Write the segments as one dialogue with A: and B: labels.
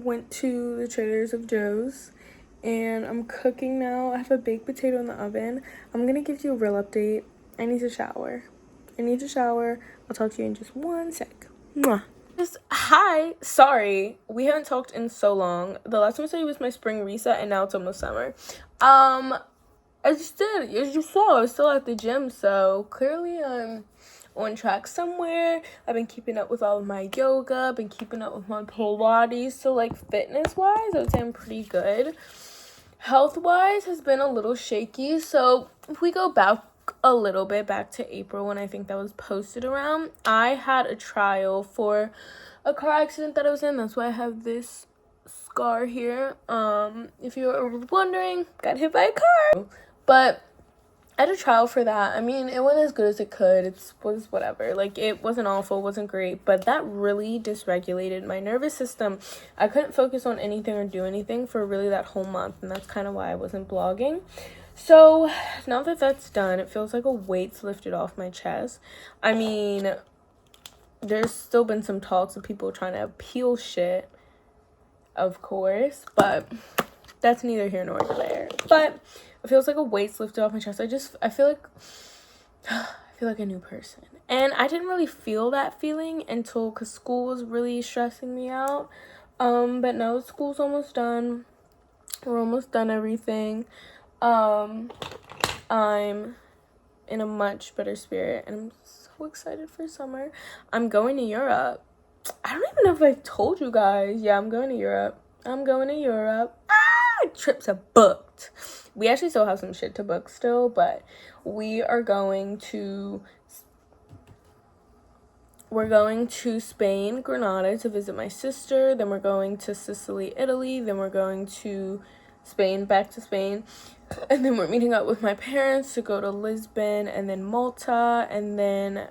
A: went to the Trader Joe's and I'm cooking now. I have a baked potato in the oven. I'm gonna give you a real update. I need to shower. I'll talk to you in just one sec. Mwah. Hi, sorry, we haven't talked in so long. The last time I saw you was my spring reset, and now it's almost summer. As you saw, I was still at the gym, so clearly I'm on track somewhere. I've been keeping up with all of my yoga, I've been keeping up with my Pilates, so like fitness wise I would say I'm pretty good. Health wise has been a little shaky, so if we go back a little bit back to April, when I think that was posted around, I had a trial for a car accident that I was in. That's why I have this scar here. If you were wondering, got hit by a car, but I had a trial for that. I mean, it went as good as it could. It was whatever. Like, it wasn't awful, it wasn't great, but that really dysregulated my nervous system. I couldn't focus on anything or do anything for really that whole month, and that's kind of why I wasn't blogging. So now that that's done, it feels like a weight's lifted off my chest. I mean, there's still been some talks of people trying to appeal shit, of course, but that's neither here nor there. But it feels like a weight's lifted off my chest. I feel like a new person. And I didn't really feel that feeling until, because school was really stressing me out. But now school's almost done. We're almost done everything. I'm in a much better spirit, and I'm so excited for summer. I'm going to Europe. I don't even know if I've told you guys. Yeah, I'm going to Europe. Trips are booked. We actually still have some shit to book still, but we're going to Spain, Granada, to visit my sister. Then we're going to Sicily, Italy. Then we're going to Spain, back to Spain. And then we're meeting up with my parents to go to Lisbon and then Malta, and then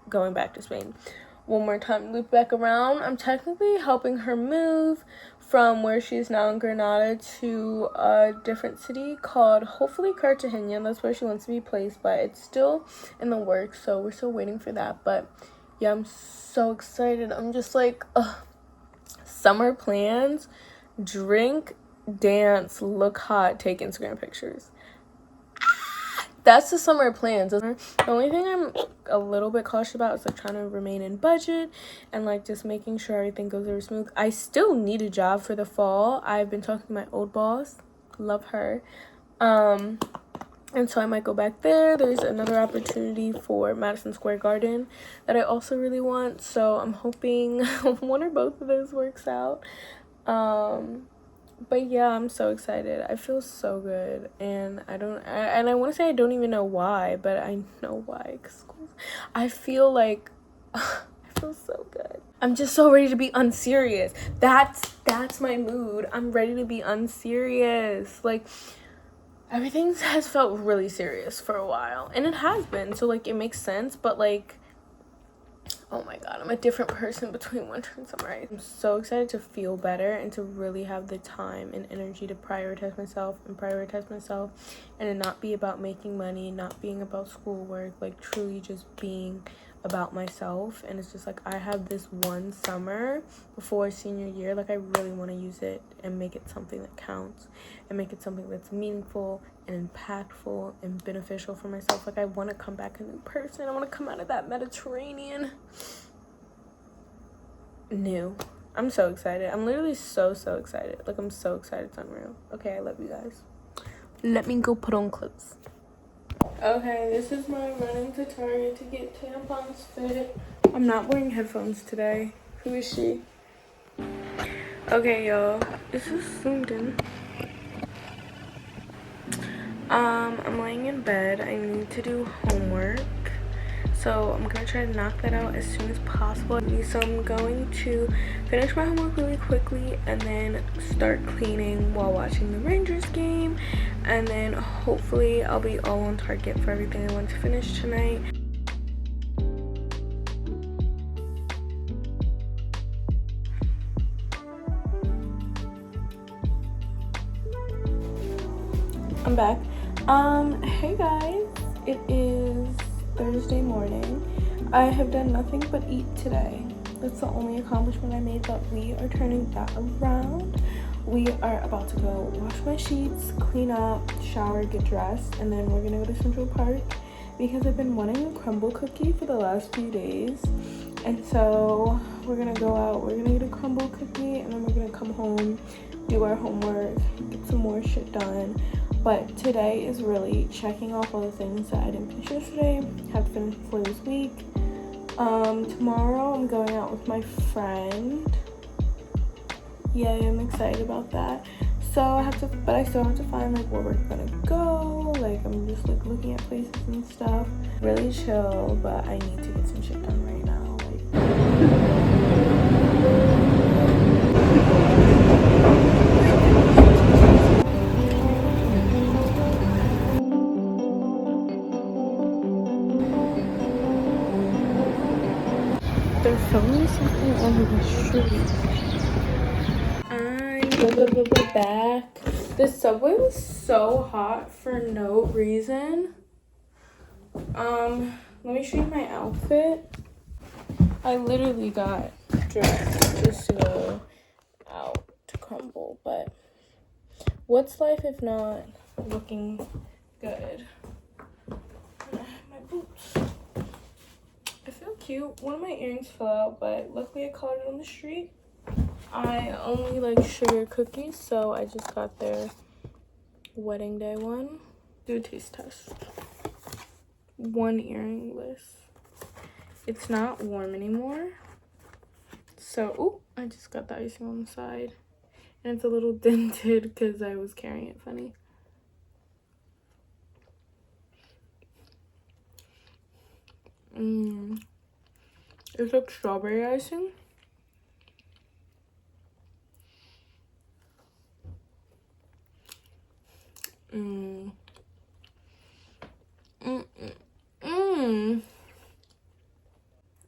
A: going back to Spain one more time, loop back around. I'm technically helping her move from where she is now in Granada to a different city called, hopefully, Cartagena. That's where she wants to be placed, but it's still in the works, so we're still waiting for that. But yeah, I'm so excited. I'm just like, summer plans: drink, dance, look hot, take Instagram pictures. That's the summer plans. The only thing I'm a little bit cautious about is like trying to remain in budget and like just making sure everything goes over smooth. I still need a job for the fall. I've been talking to my old boss, love her, and so I might go back there. There's another opportunity for Madison Square Garden that I also really want, so I'm hoping one or both of those works out. But yeah, I'm so excited. I feel so good, and I want to say I don't even know why, but I know why. Cause I feel like I feel so good. I'm just so ready to be unserious. That's my mood. I'm ready to be unserious. Like, everything has felt really serious for a while, and it has been. So like, it makes sense, but like, oh my god, I'm a different person between winter and summer. I'm so excited to feel better and to really have the time and energy to prioritize myself and to not be about making money, not being about schoolwork, like truly just being about myself. And it's just like, I have this one summer before senior year, like I really want to use it and make it something that counts and make it something that's meaningful and impactful and beneficial for myself. Like, I want to come back a new person. I want to come out of that Mediterranean new. I'm so excited. I'm literally so excited. Like, I'm so excited. It's unreal. Okay, I love you guys. Let me go put on clothes. Okay, this is my running to Target to get tampons fit. I'm not wearing headphones today. Who is she? Okay, y'all. This is zoomed in. I'm laying in bed. I need to do homework, so I'm gonna try to knock that out as soon as possible. So I'm going to finish my homework really quickly and then start cleaning while watching the Rangers game, and then hopefully I'll be all on target for everything I want to finish tonight. I'm back. Hey guys, it is Thursday morning. I have done nothing but eat today. That's the only accomplishment I made, but we are turning that around. We are about to go wash my sheets, clean up, shower, get dressed, and then we're gonna go to Central Park because I've been wanting a crumbl cookie for the last few days. And so we're gonna go out, we're gonna get a crumbl cookie, and then we're gonna come home, do our homework, get some more shit done. But today is really checking off all the things that I didn't finish yesterday, have to finish before this week. Tomorrow I'm going out with my friend. Yay, I'm excited about that. So I still have to find like where we're gonna go. Like I'm just like looking at places and stuff. Really chill, but I need to get some shit done right now. They're filming something on the street. I'm back. The subway was so hot for no reason. Let me show you my outfit. I literally got dressed just to go out to crumbl, but what's life if not looking good? My boots. I feel cute. One of my earrings fell out, but luckily I caught it on the street. I only like sugar cookies, so I just got their wedding day one. Do a taste test. One earring list. It's not warm anymore. So, oh, I just got the icing on the side. And it's a little dented because I was carrying it funny. It's like strawberry icing.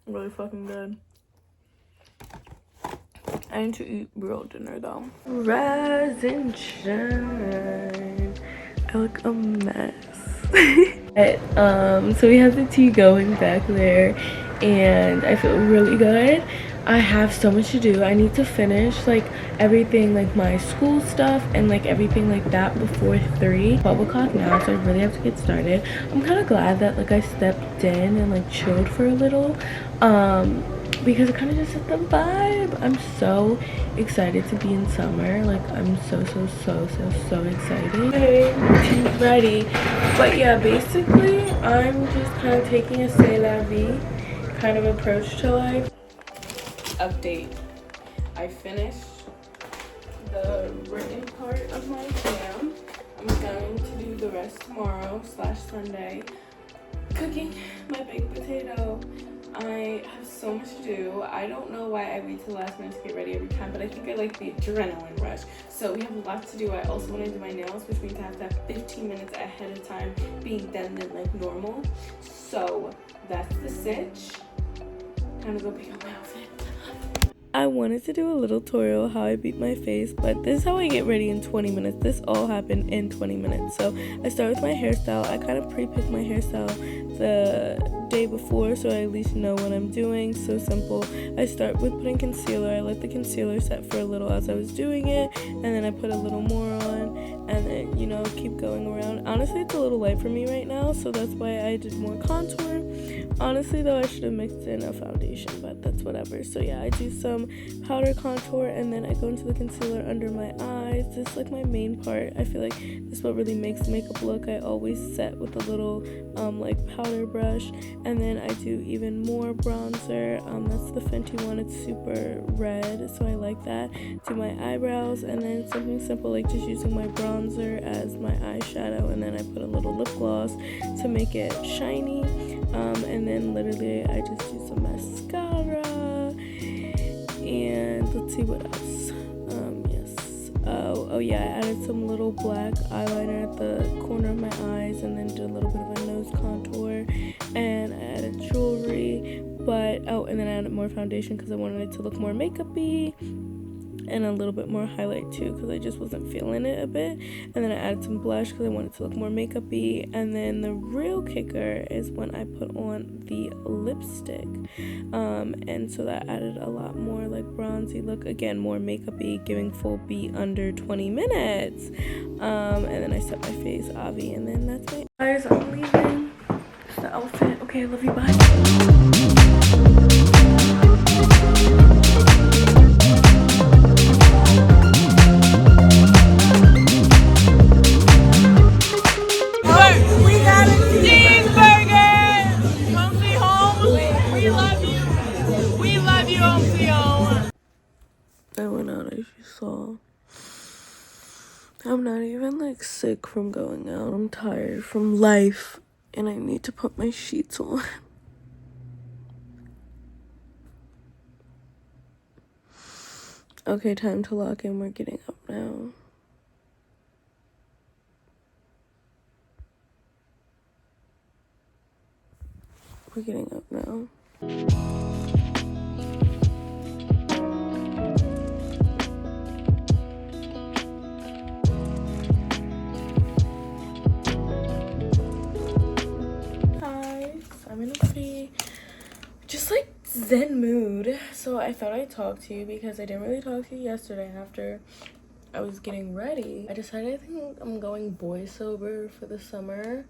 A: Really fucking good. I need to eat real dinner though. Rise and shine. I look a mess. So we have the tea going back there and I feel really good. I have so much to do. I need to finish like everything, like my school stuff and like everything like that before 12 o'clock now, so I really have to get started. I'm kind of glad that like I stepped in and like chilled for a little because it kind of just set the vibe. I'm so excited to be in summer. Like I'm so excited. Okay, ready. But yeah, basically I'm just kind of taking a c'est la vie kind of approach to life. Update. I finished the written part of my exam. I'm going to do the rest tomorrow / Sunday. Cooking my baked potato. I have so much to do. I don't know why I wait till the last minute to get ready every time, but I think I like the adrenaline rush. So we have a lot to do. I also want to do my nails, which means I have to have 15 minutes ahead of time being done than like normal. So that's the sitch. Time to go pick up my outfit. I wanted to do a little tutorial how I beat my face, but this is how I get ready in 20 minutes. This all happened in 20 minutes. So I start with my hairstyle. I kind of pre-pick my hairstyle the day before so I at least know what I'm doing. So simple. I start with putting concealer. I let the concealer set for a little as I was doing it, and then I put a little more on, and then, you know, keep going around. Honestly, it's a little light for me right now, so that's why I did more contour. Honestly though, I should have mixed in a foundation, but that's whatever. So yeah, I do some powder contour and then I go into the concealer under my eyes. This is like my main part. I feel like this is what really makes the makeup look. I always set with a little like powder brush, and then I do even more bronzer. That's the Fenty one. It's super red, so I like that. Do my eyebrows, and then something simple like just using my bronzer as my eyeshadow, and then I put a little lip gloss to make it shiny. And then literally I just use some mascara, and let's see what else. Oh yeah, I added some little black eyeliner at the corner of my eyes, and then did a little bit of a nose contour, and I added jewelry, but and then I added more foundation because I wanted it to look more makeup-y. and a little bit more highlight too, because I just wasn't feeling it a bit. And then I added some blush because I wanted to look more makeup-y. And then the real kicker is when I put on the lipstick, and so that added a lot more like bronzy look, again more makeup-y, giving full beat under 20 minutes. And then I set my face, Avi, and then that's it. Guys, I'm leaving. It's the outfit. Okay, I love you, bye. I went out, as you saw. I'm not even like sick from going out. I'm tired from life and I need to put my sheets on. Okay, time to lock in. We're getting up now. We're getting up now. I'm in a pretty just like zen mood, so I thought I'd talk to you because I didn't really talk to you yesterday after I was getting ready. I decided I think I'm going boy sober for the summer,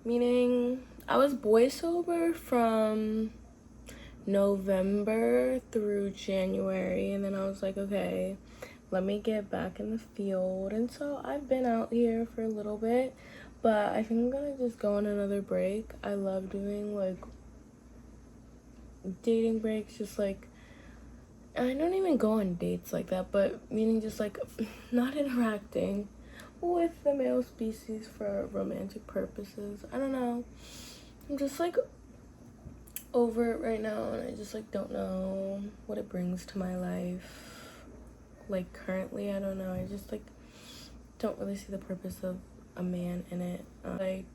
A: meaning I was boy sober from November through January, and then I was like, okay, let me get back in the field. And so I've been out here for a little bit, but I think I'm gonna just go on another break. I love doing like dating breaks, just like, I don't even go on dates like that, but meaning just like not interacting with the male species for romantic purposes. I don't know, I'm just like over it right now, and I just like don't know what it brings to my life. Like currently, I don't know, I just like don't really see the purpose of a man in it. Like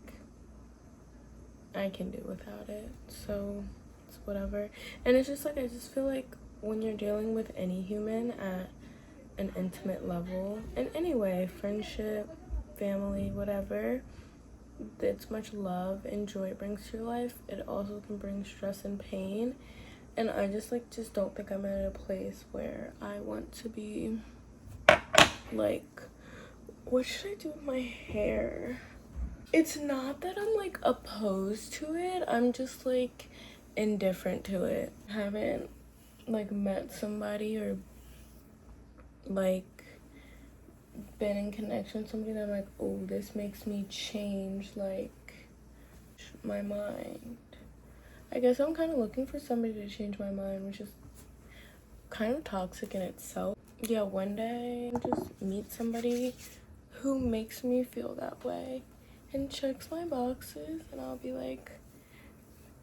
A: I can do without it, so it's whatever. And it's just like, I just feel like when you're dealing with any human at an intimate level, in any way, friendship, family, whatever, it's much love and joy it brings to your life. It also can bring stress and pain, and I just like just don't think I'm at a place where I want to be like, what should I do with my hair? It's not that I'm like opposed to it, I'm just like indifferent to it. I haven't like met somebody or like been in connection with somebody that I'm like, oh, this makes me change like my mind. I guess I'm kind of looking for somebody to change my mind, which is kind of toxic in itself. Yeah, one day I'll just meet somebody who makes me feel that way and checks my boxes, and I'll be like,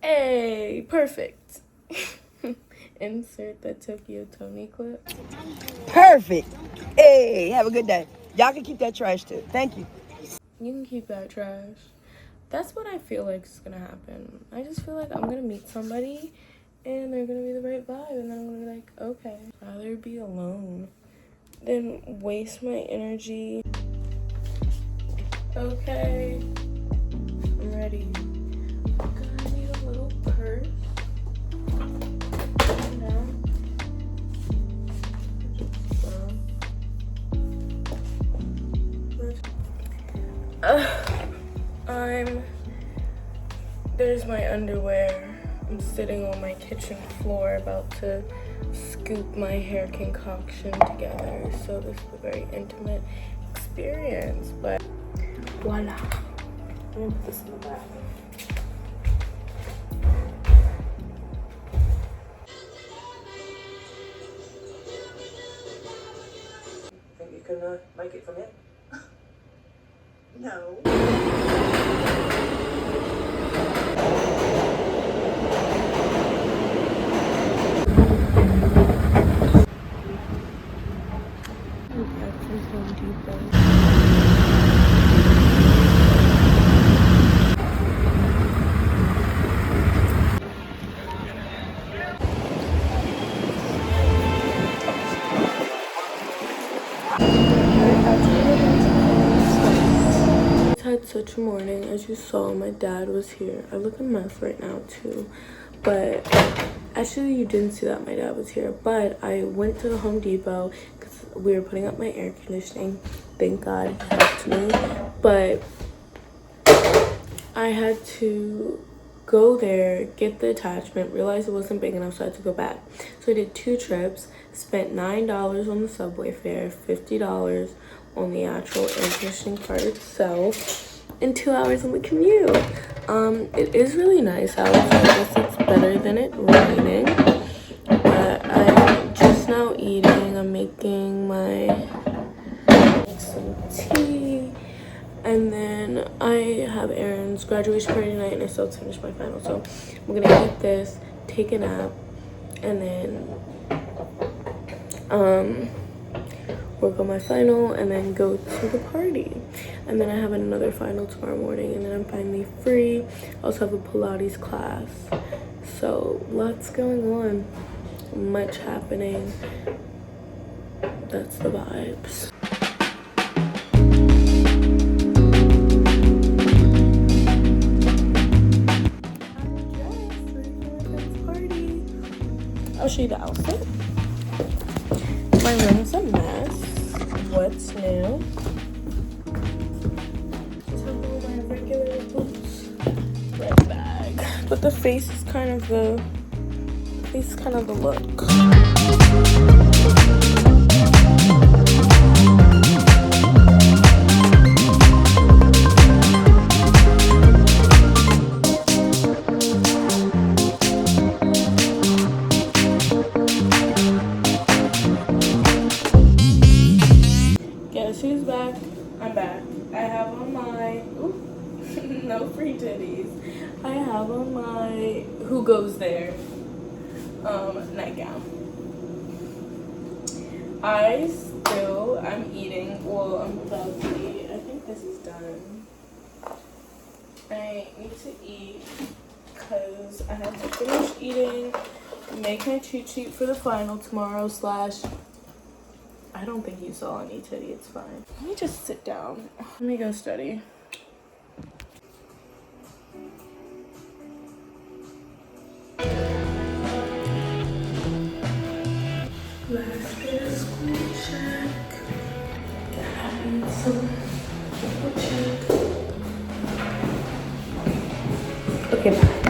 A: hey, perfect. Insert the Tokyo Tony clip.
B: Perfect. Hey, have a good day. Y'all can keep that trash too. Thank you.
A: You can keep that trash. That's what I feel like is gonna happen. I just feel like I'm gonna meet somebody and they're gonna be the right vibe, and then I'm gonna be like, okay, I'd rather be alone than waste my energy. Okay, I'm ready. I'm gonna need a little purse. There's my underwear. I'm sitting on my kitchen floor about to scoop my hair concoction together. So this is a very intimate experience, but voila. I'm gonna put this in the back.
B: Think you can make it from here? No.
A: had such a morning. As you saw, my dad was here. I look a mess right now too, but actually you didn't see that my dad was here. But I went to the Home Depot because we were putting up my air conditioning. Thank God he helped me, but I had to go there, get the attachment, realized it wasn't big enough, so I had to go back. So I did 2 trips, spent $9 on the subway fare, $50 on the actual air conditioning part itself, and 2 hours on the commute. It is really nice out, so I guess it's better than it raining. But I'm just now eating. I'm making some tea. And then I have Aaron's graduation party tonight, and I still have to finish my final. So I'm gonna eat this, take a nap, and then work on my final, and then go to the party. And then I have another final tomorrow morning, and then I'm finally free. I also have a Pilates class. So lots going on, much happening. That's the vibes. I'll show you the outfit. My room's a mess. What's new? Just have all my regular boots. Red bag. But the face is kind of the look. Guess who's back? I'm back. I have on my no free titties. I have on my who goes there nightgown. I'm eating. Well, I'm about to eat. I think this is done. I need to eat because I have to finish eating, make my cheat sheet for the final tomorrow / I don't think you saw any titty, it's fine. Let me just sit down. Let me go study. Last bit of school check. Having some school check. Okay, bye.